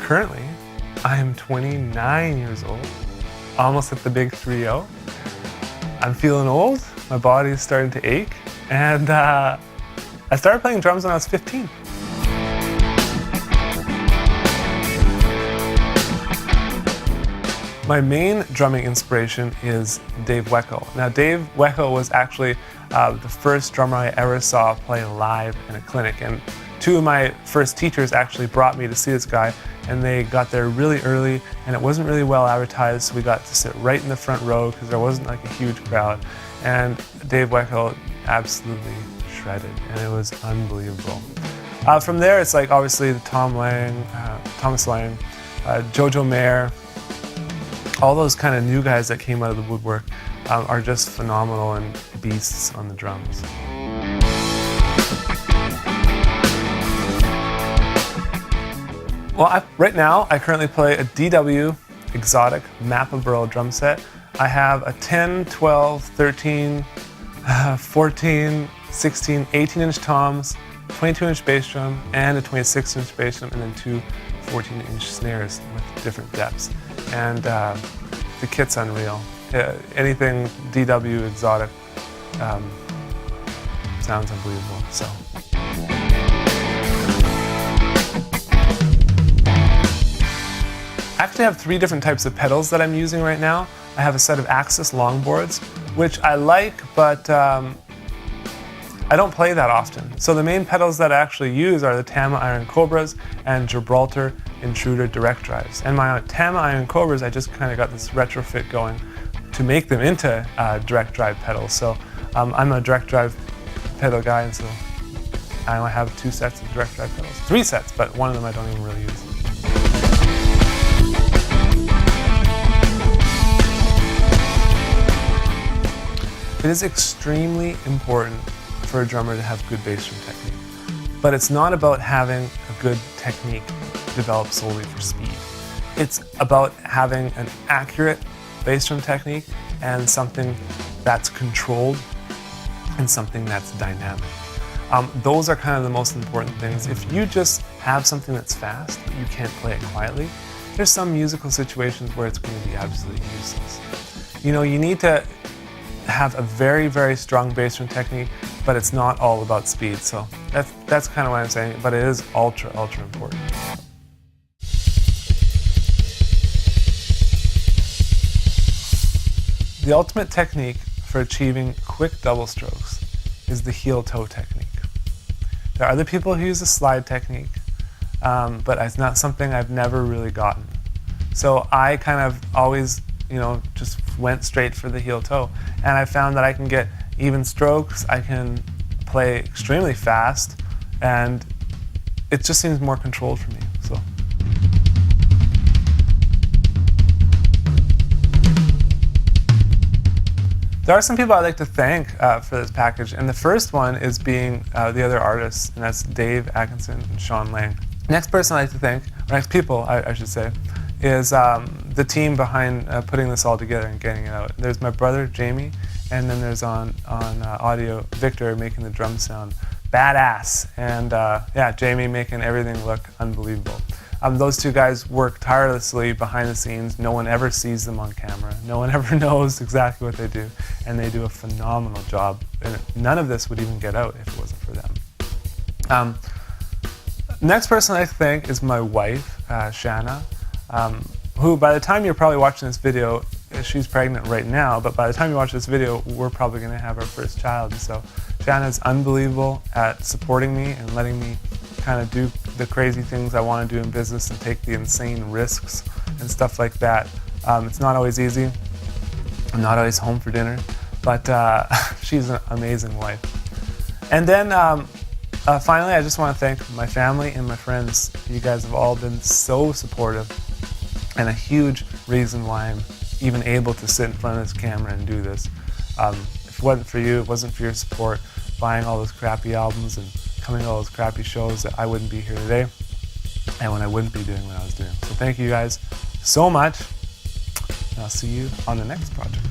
Currently, I am 29 years old, almost at the big 3-0. I'm feeling old, my body is starting to ache, and I started playing drums when I was 15. My main drumming inspiration is Dave Weckl. Now, Dave Weckl was actually the first drummer I ever saw play live in a clinic, and two of my first teachers actually brought me to see this guy, and they got there really early, and it wasn't really well advertised, so we got to sit right in the front row because there wasn't like a huge crowd, and Dave Weckl absolutely shredded, and it was unbelievable. From there, it's like obviously the Thomas Lang, Jojo Mayer, all those kind of new guys that came out of the woodwork are just phenomenal and beasts on the drums. Well, right now I currently play a DW Exotic Mappa Burl drum set. I have a 10, 12, 13, 14, 16, 18-inch toms, 22-inch bass drum, and a 26-inch bass drum, and then two 14-inch snares with different depths. And the kit's unreal. Anything DW Exotic sounds unbelievable. So. I actually have 3 different types of pedals that I'm using right now. I have a set of Axis longboards, which I like, but I don't play that often. So the main pedals that I actually use are the Tama Iron Cobras and Gibraltar Intruder direct drives. And my Tama Iron Cobras, I just kind of got this retrofit going to make them into direct drive pedals. So I'm a direct drive pedal guy, and so I only have 2 sets of direct drive pedals. 3 sets, but one of them I don't even really use. It is extremely important for a drummer to have good bass drum technique, but it's not about having a good technique developed solely for speed. It's about having an accurate bass drum technique and something that's controlled and something that's dynamic. Those are kind of the most important things. If you just have something that's fast, but you can't play it quietly, there's some musical situations where it's going to be absolutely useless. You know, you need to have a very, very strong bass drum technique, but it's not all about speed. So that's kind of what I'm saying, but it is ultra, ultra important. The ultimate technique for achieving quick double strokes is the heel-toe technique. There are other people who use the slide technique, but it's not something I've never really gotten. So I kind of always, you know, just went straight for the heel-toe. And I found that I can get even strokes, I can play extremely fast, and it just seems more controlled for me. So. There are some people I'd like to thank for this package, and the first one is being the other artists, and that's Dave Atkinson and Sean Lang. Next person I'd like to thank, or next people I should say, is the team behind putting this all together and getting it out. There's my brother, Jamie, and then there's on audio, Victor making the drum sound badass. And yeah, Jamie making everything look unbelievable. Those 2 guys work tirelessly behind the scenes. No one ever sees them on camera. No one ever knows exactly what they do. And they do a phenomenal job. And none of this would even get out if it wasn't for them. Next person I thank is my wife, Shanna. Who, by the time you're probably watching this video, she's pregnant right now, but by the time you watch this video, we're probably going to have our first child. And so Shanna's unbelievable at supporting me and letting me kind of do the crazy things I want to do in business and take the insane risks and stuff like that. It's not always easy. I'm not always home for dinner, but she's an amazing wife. And then finally, I just want to thank my family and my friends. You guys have all been so supportive, and a huge reason why I'm even able to sit in front of this camera and do this. If it wasn't for you, it wasn't for your support, buying all those crappy albums and coming to all those crappy shows, that I wouldn't be here today, and when I wouldn't be doing what I was doing. So thank you guys so much, and I'll see you on the next project.